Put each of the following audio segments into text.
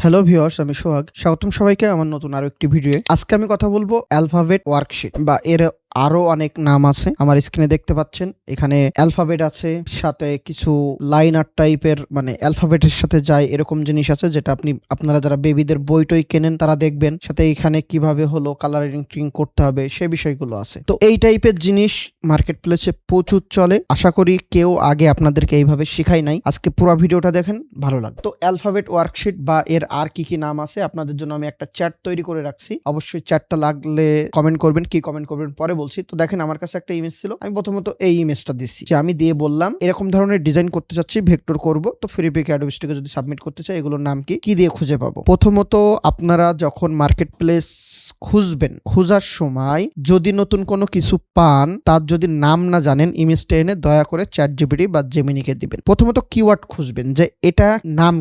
Hello viewers, আমি সোহাগ। স্বাগতম সবাইকে আমার নতুন আরো একটি ভিডিও। আজকে আমি কথা বলবো অ্যালফাবেট ওয়ার্কশিট বা এর আরো অনেক নাম আছে। আমার স্ক্রিনে দেখতে পাচ্ছেন এখানে অ্যালফাবেট আছে, সাথে কিছু লাইন আর্ট টাইপের মানে অ্যালফাবেটের সাথে যায় এরকম জিনিস আছে, যেটা আপনারা যারা বেবিদের বই টই কেনেন তারা দেখবেন। সাথে এখানে কিভাবে হলো কালারিং করতে হবে সে বিষয়গুলো আছে। তো এই টাইপের জিনিস মার্কেট প্লেসে প্রচুর চলে। আশা করি কেউ আগে আপনাদেরকে এইভাবে শেখাই নাই। আজকে পুরো ভিডিওটা দেখেন, ভালো লাগবে। তো অ্যালফাবেট ওয়ার্কশিট বা এর আর কি কি নাম আছে আপনাদের জন্য আমি একটা চ্যাট তৈরি করে রাখছি। অবশ্যই চ্যাটটা লাগলে কমেন্ট করবেন, কি কমেন্ট করবেন পরে বলছি। তো দেখেন আমার কাছে একটা ইমেজ ছিল, আমি প্রথমত এই ইমেজটা দিচ্ছি, যে আমি দিয়ে বললাম এরকম ধরনের ডিজাইন করতে চাচ্ছি, ভেক্টর করব। তো ফ্রি পিক অ্যাডোবি স্টুডিও যদি সাবমিট করতে চাই এগুলোর নাম কি দিয়ে খুঁজে পাবো। প্রথমত আপনারা যখন মার্কেট প্লেস খুঁজবেন, খোঁজার সময় যদি নতুন কোনো কিছু পান, তার যদি নাম না জানেন, ইমেজটা এনে দয়া করে চ্যাটজিপিটি বা জেমিনিকে দিবেন। প্রথমত কিওয়ার্ড খুঁজবেন যে এটা নাম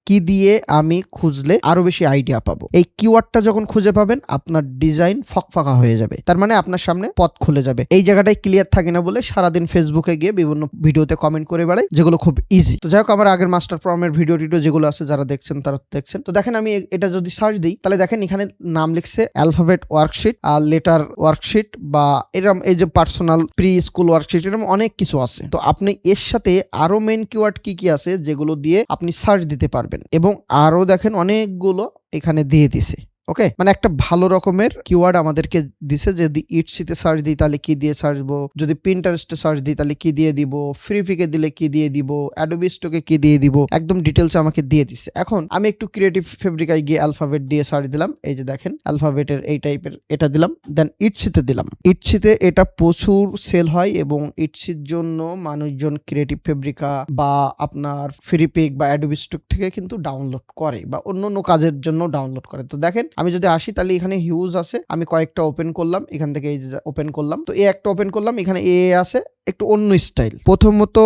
কি দিয়ে আমি খুঁজলে আরো বেশি আইডিয়া পাবো। এই কিওয়ার্ডটা যখন খুঁজে পাবেন আপনার ডিজাইন ফকফকা হয়ে যাবে, তার মানে আপনার সামনে পথ খুলে যাবে। এই জায়গাটায় ক্লিয়ার থাকে না বলে সারাদিন ফেসবুকে গিয়ে বিভিন্ন ভিডিওতে কমেন্ট করে বেড়াই, যেগুলো খুব ইজি। তো যাই হোক, আমার আগের মাস্টার প্রমের ভিডিও যেগুলো আছে যারা দেখছেন তারা দেখছেন। তো দেখেন আমি এটা যদি সার্চ দিই তাহলে দেখেন এখানে নাম লিখছে অ্যালফাবেট ওয়ার্কশিট আর লেটার ওয়ার্কশিট বা এরকম এই যে পার্সোনাল প্রি স্কুল ওয়ার্কশিট, এরকম অনেক কিছু আছে। তো আপনি এর সাথে আরো মেইন কিওয়ার্ড কি আছে যেগুলো দিয়ে আপনি সার্চ দিতে পারবেন, এবং আরো দেখেন অনেকগুলো এখানে দিয়ে দিছে। ওকে, মানে একটা ভালো রকমের কিওয়ার্ড আমাদেরকে দিছে। যদি ইটসিতে সার্চ দিই তাহলে কি দিয়ে সার্চ দিব, যদি পিন্টারেস্টে সার্চ দিই তাহলে কি দিয়ে দিব, ফ্রি পিকে দিলে কি দিয়ে দিব, অ্যাডোবি স্টকে কি দিয়ে দিব, একদম ডিটেলস আমাকে দিয়ে দিছে। এখন আমি একটু ক্রিয়েটিভ ফেব্রিকায় গিয়ে অ্যালফাবেট দিয়ে সার্চ দিলাম। এই যে দেখেন অ্যালফাবেটের এই টাইপের এটা দিলাম, দেন ইটসিতে দিলাম। ইটসিতে এটা প্রচুর সেল হয় এবং ইটসির জন্য মানুষজন ক্রিয়েটিভ ফেব্রিকা বা আপনার ফ্রি পিক বা অ্যাডোবি স্টক থেকে কিন্তু ডাউনলোড করে বা অন্য কাজের জন্য ডাউনলোড করে। তো দেখেন আমি যদি আসি তাহলে এখানে হিউজ আছে, আমি কয়েকটা ওপেন করলাম, এখান থেকে এই যে ওপেন করলাম। তো এই একটা ওপেন করলাম, এখানে আছে একটু অন্য স্টাইল। প্রথমত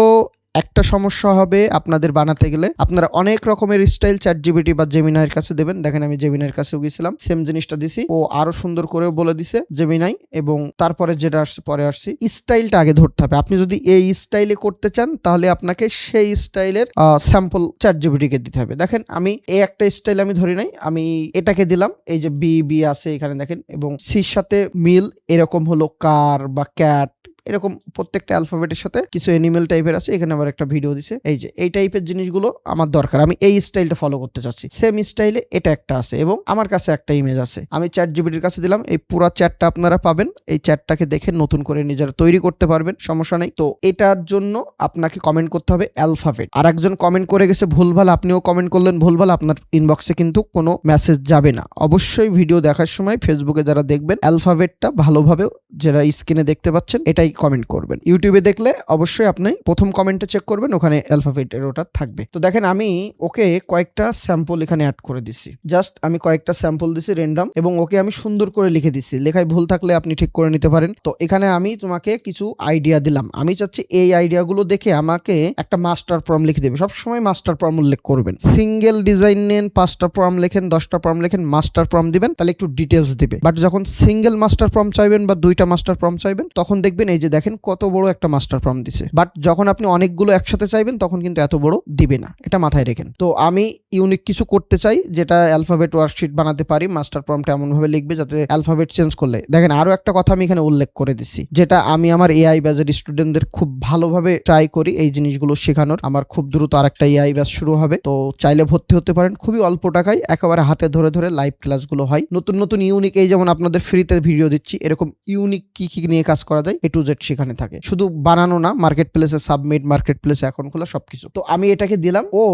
একটা সমস্যা হবে আপনাদের বানাতে গেলে, আপনারা অনেক রকমের স্টাইল চ্যাটজিপিটি বা জেমিনাইয়ের কাছে দেবেন। দেখেন আমি জেমিনাইয়ের কাছেও গেছিলাম, সেম জিনিসটা দিছি, ও আরো সুন্দর করেও বলে দিছে জেমিনাই। এবং তারপরে যেটা পরে আসছি, স্টাইলটা আগে ধরতে হবে। আপনি যদি এই স্টাইলে করতে চান তাহলে আপনাকে সেই স্টাইলের স্যাম্পল চ্যাটজিপিটিকে দিতে হবে। দেখেন আমি এই একটা স্টাইল আমি ধরি নাই, আমি এটাকে দিলাম। এই যে বি আছে এখানে দেখেন, এবং সির সাথে মিল এরকম হলো কার বা ক্যাট, এরকম প্রত্যেকটা অ্যালফাবেটের সাথে কিছু অ্যানিমেল টাইপের আছে। এখানে আবার একটা ভিডিও দিছে। এই যে এই টাইপের জিনিসগুলো আমার দরকার, আমি এই স্টাইলটা ফলো করতে চাচ্ছি। সেম স্টাইলে এটা একটা আছে এবং আমার কাছে একটা ইমেজ আছে, আমি চ্যাটজিপিটির কাছে দিলাম। এই পুরো চ্যাটটা আপনারা পাবেন, এই চ্যাটটাকে দেখে নতুন করে নিজেরা তৈরি করতে পারবেন, সমস্যা নেই। তো এটার জন্য আপনাকে কমেন্ট করতে হবে অ্যালফাবেট। আর একজন কমেন্ট করে গেছে ভুলভাল, আপনিও কমেন্ট করলেন ভুলভাল, আপনার ইনবক্সে কিন্তু কোনো মেসেজ যাবে না। অবশ্যই ভিডিও দেখার সময় ফেসবুকে যারা দেখবেন অ্যালফাবেটটা ভালোভাবে, যারা স্ক্রিনে দেখতে পাচ্ছেন, এটাই কমেন্ট করবেন। ইউটিউবে দেখলে অবশ্যই আপনি প্রথম কমেন্টে চেক করবেন, ওখানে অ্যালফাবেটের ওটা থাকবে। তো দেখেন আমি ওকে কয়েকটা স্যাম্পল এখানে অ্যাড করে দিছি, জাস্ট আমি কয়েকটা স্যাম্পল দিছি র্যান্ডম, এবং ওকে আমি সুন্দর করে লিখে দিছি। লেখায় ভুল থাকলে আপনি ঠিক করে নিতে পারেন। তো এখানে আমি তোমাকে কিছু আইডিয়া দিলাম, আমি চাচ্ছি এই আইডিয়াগুলো দেখে আমাকে একটা মাস্টার প্রম লিখে দেবে। সবসময় মাস্টার প্রম উল্লেখ করবেন। সিঙ্গেল ডিজাইন নেন, 5টা প্রম লেখেন, 10টা প্রম লেখেন, মাস্টার প্রম দিবেন, তাহলে একটু ডিটেলস দিবে। বাট যখন সিঙ্গেল মাস্টার প্রম চাইবেন বা 2টা মাস্টার প্রম চাইবেন, তখন দেখবেন এই যে দেখেন কত বড় একটা মাস্টার প্রম দিছে। বাট যখন আপনি অনেকগুলো একসাথে চাইবেন তখন কিন্তু এত বড় দিবে না, এটা মাথায় রেখেন। তো আমি ইউনিক কিছু করতে চাই যেটা অ্যালফাবেট ওয়ার্কশিট বানাতে পারি। মাস্টার প্রমটা এমন ভাবে লিখবে যাতে অ্যালফাবেট চেঞ্জ করলে, দেখেন আরো একটা কথা আমি এখানে উল্লেখ করে দিছি, যেটা আমি আমার এআই ব্যাচের স্টুডেন্টদের খুব ভালোভাবে ট্রাই করি এই জিনিসগুলো শেখানোর। আমার খুব দ্রুত আরেকটা এআই ব্যাচ শুরু হবে, তো চাইলে ভর্তি হতে পারেন। খুবই অল্প টাকায় একেবারে হাতে ধরে ধরে লাইভ ক্লাসগুলো হয়। নতুন ইউনিক, এই যেমন আপনাদের ফ্রিতে ভিডিও দিচ্ছি, এরকম ইউনিক কি নিয়ে কাজ করা যায় A to Z সেখানে থাকে। শুধু বানানো না, মার্কেট প্লেসে সাবমিট, মার্কেট প্লেসে এখন খোলা, সবকিছু। তো আমি এটাকে দিলাম, ও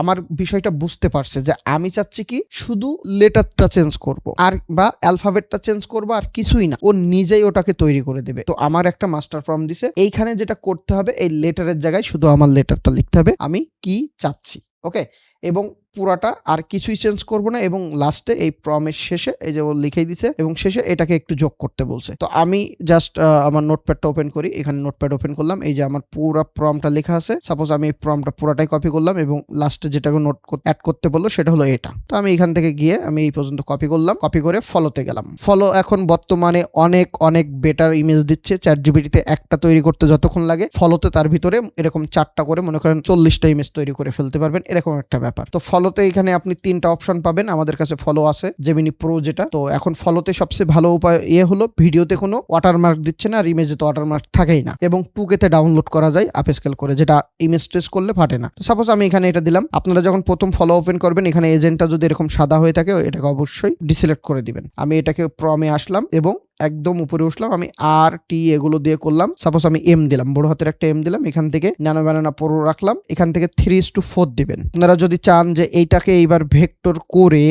আমার বিষয়টা বুঝতে পারছে যে আমি চাচ্ছি কি শুধু লেটারটা চেঞ্জ করব আর বা অ্যালফাবেটটা চেঞ্জ করব, আর কিছুই না। ও নিজেই ওটাকে তৈরি করে দেবে। তো আমার একটা মাস্টার প্রম দিছে, এইখানে যেটা করতে হবে এই লেটারের জায়গায় শুধু আমার লেটারটা লিখতে হবে, আমি কি চাচ্ছি। ওকে, এবং পুরাটা আর কিছুই চেঞ্জ করব না, এবং লাস্টে এই প্রমের শেষে এই যে ও লিখেই দিছে এবং শেষে এটাকে একটু যোগ করতে বলছে। তো আমি জাস্ট আমার নোটপ্যাডটা ওপেন করি, এখানে নোটপ্যাড ওপেন করলাম, এই যে আমার পুরো প্রমটা লেখা আছে। সাপোজ আমি এই প্রমটা পুরাটাই কপি করলাম এবং লাস্টে যেটাকে নোট অ্যাড করতে বললো সেটা হলো এটা। তো আমি এখান থেকে গিয়ে আমি এই পর্যন্ত কপি করলাম, কপি করে ফলোতে গেলাম। ফলো এখন বর্তমানে অনেক বেটার ইমেজ দিচ্ছে। চ্যাটজিপিটিতে একটা তৈরি করতে যতক্ষণ লাগে, ফলোতে তার ভিতরে এরকম 4টা করে মনে করেন 40টা ইমেজ তৈরি করে ফেলতে পারবেন, এরকম একটা ব্যাপার। তো ফলো ফলোতে এখানে আপনি 3টা অপশন পাবেন। আমাদের কাছে ফলো আছে জেমিনি প্রো যেটা। তো এখন ফলোতে সবচেয়ে ভালো উপায় হলো ভিডিওতে কোনো ওয়াটারমার্ক দিচ্ছে না আর ইমেজে তো ওয়াটারমার্ক থাকেই না, এবং 2K তে ডাউনলোড করা যায় আপ স্কেল করে, যেটা ইমেজ ট্রেস করলে ফাটে না। সাপোজ আমি এখানে এটা দিলাম। আপনারা যখন প্রথম ফলো ওপেন করবেন এখানে এজেন্টটা যদি এরকম সাদা হয়ে থাকে এটাকে অবশ্যই ডিসিলেক্ট করে দিবেন। আমি এটাকে প্রমে আসলাম এবং একদম উপরে উঠলাম, আমি আর টি এগুলো দিয়ে করলাম। সাপোজ আমি এম দিলাম, বড় হাতের একটা এম দিলাম, এখান থেকে ন্যানো ব্যানানা প্রো রাখলাম, এখান থেকে 3:4 দিবেন। আপনারা যদি চান যে এইটাকে এইবার ভেক্টর করে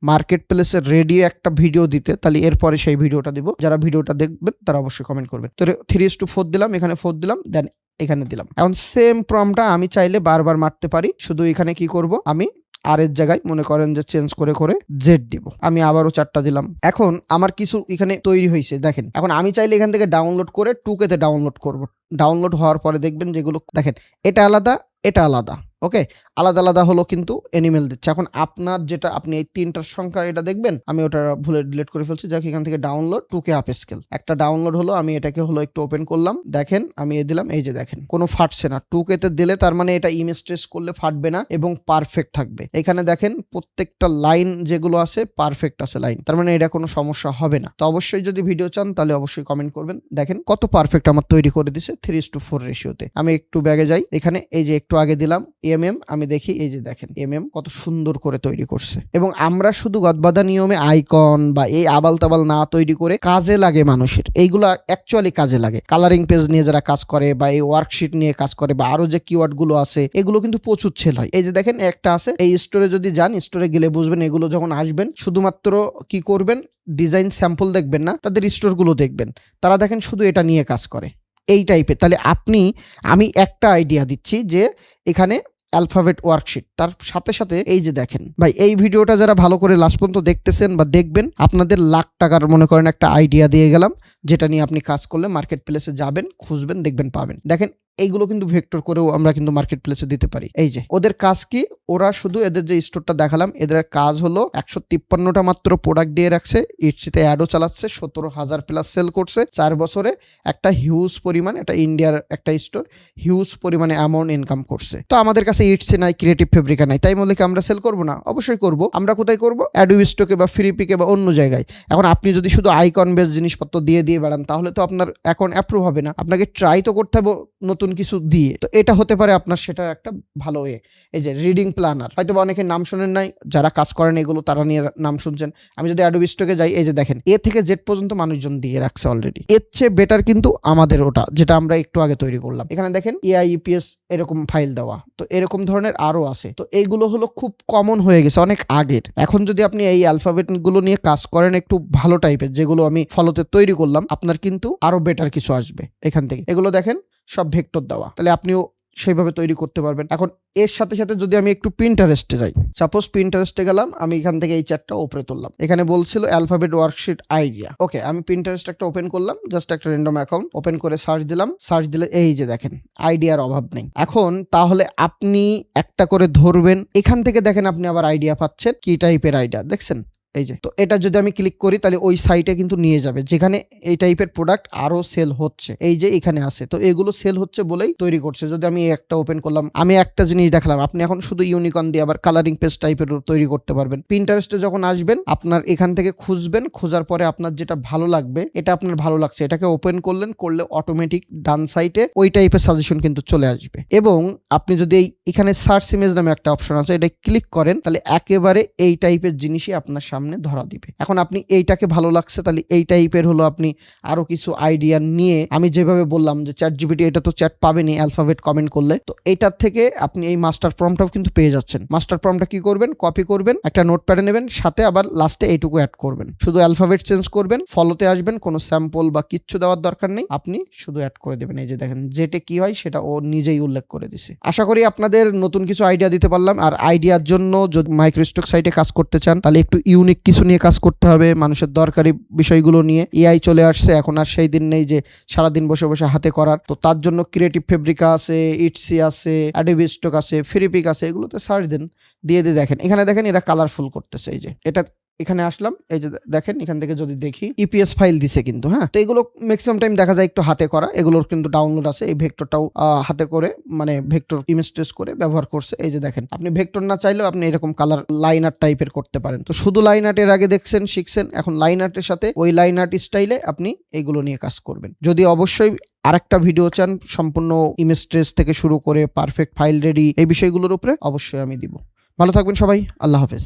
মার্কেট প্লেসে রেডি একটা ভিডিও দিতে, তাহলে এরপরে সেই ভিডিওটা দিব। যারা ভিডিওটা দেখবেন তারা অবশ্যই কমেন্ট করবেন। তো 3:4 দিলাম, এখানে 4 দিলাম, দেন এখানে দিলাম। এখন সেম প্রমটা আমি চাইলে বারবার মারতে পারি, শুধু এখানে কি করব, আমি আর এর জায়গায় মনে করেন যে চেঞ্জ করে করে জেড দিব। আমি আবারও 4টা দিলাম। এখন আমার কিছু এখানে তৈরি হয়েছে দেখেন। এখন আমি চাইলে এখান থেকে ডাউনলোড করে 2K তে ডাউনলোড করব। ডাউনলোড হওয়ার পরে দেখবেন যেগুলো দেখেন এটা আলাদা, এটা আলাদা। ওকে, আলাদা আলাদা হলো কিন্তু অ্যানিমেল দিচ্ছে। এখন আপনার যেটা আপনি এই 3টার সংখ্যা এটা দেখবেন, আমি ওটা ভুলে ডিলিট করে ফেলছি। যাক, এখান থেকে ডাউনলোড 2K আপ স্কেল একটা ডাউনলোড হলো। আমি এটাকে হলো একটু ওপেন করলাম, দেখেন আমি দিলাম, এই যে দেখেন কোনো ফাটছে না। 2K তে দিলে তার মানে এটা ইমেজ ট্রেস করলে ফাটবে না এবং পারফেক্ট থাকবে। এখানে দেখেন প্রত্যেকটা লাইন যেগুলো আছে পারফেক্ট আছে লাইন, তার মানে এটা কোনো সমস্যা হবে না। তো অবশ্যই যদি ভিডিও চান তাহলে অবশ্যই কমেন্ট করবেন। দেখেন কত পারফেক্ট আমার তৈরি করে দিছে 3:4 রেশিওতে। আমি একটু ব্যাগে যাই, এখানে এই যে একটু আগে দিলাম আমি দেখি, এই যে দেখেন কত সুন্দর করে তৈরি করছে। এবং আমরা শুধু গদবাধা নিয়মে আইকন বা এই আবাল তাবাল না তৈরি করে কাজে লাগে মানুষের, এইগুলো অ্যাকচুয়ালি কাজে লাগে। কালারিং পেজ নিয়ে যারা কাজ করে বা এই ওয়ার্কশিট নিয়ে কাজ করে বা আরো যে কিওয়ার্ড গুলো আছে এগুলো কিন্তু প্রচুর সেল হয়। এই যে দেখেন একটা আছে, এই স্টোরে যদি যান, স্টোরে গেলে বুঝবেন এগুলো যখন আসবেন শুধুমাত্র কি করবেন, ডিজাইন স্যাম্পল দেখবেন না, তাদের স্টোর গুলো দেখবেন, তারা দেখেন শুধু এটা নিয়ে কাজ করে এই টাইপের। তাহলে আমি একটা আইডিয়া দিচ্ছি যে এখানে অ্যালফাবেট ওয়ার্কশিট, তার সাথে সাথে এই যে দেখেন ভাই, এই ভিডিওটা যারা ভালো করে লাস্ট পর্যন্ত দেখতেছেন বা দেখবেন, আপনাদের লাখ টাকার মনে করেন একটা আইডিয়া দিয়ে গেলাম, যেটা নিয়ে আপনি কাজ করলে মার্কেট প্লেসে যাবেন, খুঁজবেন, দেখবেন, পাবেন। দেখেন এইগুলো কিন্তু ভেক্টর করেও আমরা কিন্তু মার্কেট প্লেসে দিতে পারি। এই যে ওদের কাজ কি, ওরা শুধু এদের যে স্টোরটা দেখালাম, এদের কাজ হলো 153টা মাত্র প্রোডাক্ট দিয়ে রাখছে, ইটসিতে অ্যাডও চালাচ্ছে, 17,000 প্লাস সেল করছে 4 বছরে। একটা হিউজ পরিমাণ, এটা ইন্ডিয়ার একটা স্টোর, হিউজ পরিমাণে অ্যামাউন্ট ইনকাম করছে। তো আমাদের কাছে ইটসি নাই, ক্রিয়েটিভ ফেব্রিকা নাই, তাই বলে কি আমরা সেল করবো না? অবশ্যই করব। আমরা কোথায় করব? অ্যাডোবি স্টকে বা ফ্রি পিকে বা অন্য জায়গায়। এখন আপনি যদি শুধু আইকন বেস জিনিসপত্র দিয়ে বেড়ান তাহলে তো আপনার অ্যাকাউন্ট অ্যাপ্রুভ হবে না। আপনাকে ট্রাই তো করতে হবে নতুন কিছু দিয়ে। তো এটা হতে পারে আপনার সেটা একটা ভালো এই যে রিডিং প্ল্যানার, হয়তো বা অনেকে নাম শোনেন নাই, যারা কাজ করেন এগুলো তারা নিয়ে নাম শুনছেন। আমি যদি অ্যাডোবি স্টকে যাই, এই যে দেখেন এ থেকে জেড পর্যন্ত মানুষজন দিয়ে রাখছে অলরেডি। এর চেয়ে বেটার কিন্তু আমাদের ওটা, যেটা আমরা একটু আগে তৈরি করলাম। এখানে দেখেন EIEPS এরকম ফাইল দেওয়া, তো এরকম ধরনের আরো আছে। তো এইগুলো হলো খুব কমন হয়ে গেছে অনেক আগের। এখন যদি আপনি এই অ্যালফাবেট গুলো নিয়ে কাজ করেন একটু ভালো টাইপের, যেগুলো আমি ফলোতে তৈরি করলাম, আপনার কিন্তু আরো বেটার কিছু আসবে এখান থেকে। এগুলো দেখেন সব ভেক্টর দেওয়া, তাহলে আপনিও সেইভাবে তৈরি করতে পারবেন। এখন এর সাথে সাথে যদি আমি একটু পিন্টারেস্টে যাই, সাপোজ পিন্টারেস্টে গেলাম, আমি এখান থেকে এই চ্যাটটা উপরে তুললাম, এখানে বলছিল অ্যালফাবেট ওয়ার্কশিট আইডিয়া। ওকে, আমি পিন্টারেস্ট একটা ওপেন করলাম, জাস্ট একটা র্যান্ডম অ্যাকাউন্ট ওপেন করে সার্চ দিলাম। সার্চ দিলে এই যে দেখেন আইডিয়ার অভাব নেই। এখন তাহলে আপনি একটা করে ধরবেন, এখান থেকে দেখেন আপনি আবার আইডিয়া পাচ্ছেন, কি টাইপের আইডিয়া দেখছেন। এই যে, তো এটা যদি আমি ক্লিক করি তাহলে ওই সাইটে কিন্তু নিয়ে যাবে যেখানে এই টাইপের প্রোডাক্ট আরো সেল হচ্ছে। এই যে এখানে আছে, তো এগুলো সেল হচ্ছে বলেই তৈরি করছে। যদি আমি একটা ওপেন করলাম, আমি একটা জিনিস দেখালাম, আপনি এখন শুধু ইউনিকর্ন দিয়ে আবার কালারিং পেজ টাইপের তৈরি করতে পারবেন। পিন্টারেস্টে যখন আসবেন, আপনার এখান থেকে খুঁজবেন, খোঁজার পরে আপনার যেটা ভালো লাগবে, এটা আপনার ভালো লাগছে, এটাকে ওপেন করলে অটোমেটিক ডান সাইটে ওই টাইপের সাজেশন কিন্তু চলে আসবে। এবং আপনি যদি এখানে সার্চ ইমেজ নামে একটা অপশন আছে, এটা ক্লিক করেন, তাহলে একেবারে এই টাইপের জিনিসই আপনার সামনে ধরা দিবে। এখন আপনি এইটাকে ভালো লাগছে, তাহলে এই টাইপের হলো আপনি আরো কিছু আইডিয়া নিয়ে, আমি যেভাবে বললাম যে ChatGPT, এটা তো চ্যাট পাবেনি অ্যালফাবেট কমেন্ট করলে, তো এটার থেকে আপনি এই মাস্টার প্রম্পটটাও কিন্তু পেয়ে যাচ্ছেন। মাস্টার প্রম্পটটা কি করবেন, কপি করবেন, একটা নোটপ্যাডে নেবেন, সাথে আবার লাস্টে এইটুকু অ্যাড করবেন, শুধু অ্যালফাবেট চেঞ্জ করবেন, ফলোতে আসবেন, কোনো স্যাম্পল বা কিচ্ছু দেওয়ার দরকার নেই, আপনি শুধু অ্যাড করে দেবেন। এই যে দেখেন যেটা কি হয় সেটা ও নিজেই উল্লেখ করে দিছে। আশা করি আপনাদের নতুন কিছু আইডিয়া দিতে পারলাম। আর আইডিয়ার জন্য যদি মাইক্রোস্টক সাইটে কাজ করতে চান, তাহলে একটু ইউনিক কিছু নিয়ে কাজ করতে হবে, মানুষের দরকারি বিষয়গুলো নিয়ে। AI চলে আসছে, এখন আর সেই দিন নেই যে সারাদিন বসে বসে হাতে করার। তো তার জন্য ক্রিয়েটিভ ফেব্রিকা আছে, ইটসি আছে, অ্যাডোবি স্টক আছে, ফ্রি পিক আছে, এগুলোতে সার্চ দেন, দিয়ে দেখেন এখানে দেখেন এরা কালারফুল করতেছে। এই যে এটা এখানে আসলাম, এই যে দেখেন এখান থেকে যদি দেখি ইপিএস ফাইল দিছে কিন্তু, হ্যাঁ। তো এগুলো ম্যাক্সিমাম টাইম দেখা যায় একটু হাতে করা, এগুলোর কিন্তু ডাউনলোড আছে। এই ভেক্টরটাও হাতে করে মানে ভেক্টর ইমেজ ট্রেস করে ব্যবহার করছে। এই যে দেখেন, আপনি ভেক্টর না চাইলেও আপনি এরকম কালার লাইন আর্ট টাইপের করতে পারেন। তো শুধু লাইন আর্টের আগে দেখছেন, শিখছেন, এখন লাইন আর্টের সাথে ওই লাইন আর্ট স্টাইলে আপনি এইগুলো নিয়ে কাজ করবেন। যদি অবশ্যই আরেকটা ভিডিও চান সম্পূর্ণ ইমেজ ট্রেস থেকে শুরু করে পারফেক্ট ফাইল রেডি এই বিষয়গুলোর উপরে, অবশ্যই আমি দিব। ভালো থাকবেন সবাই, আল্লাহ হাফেজ।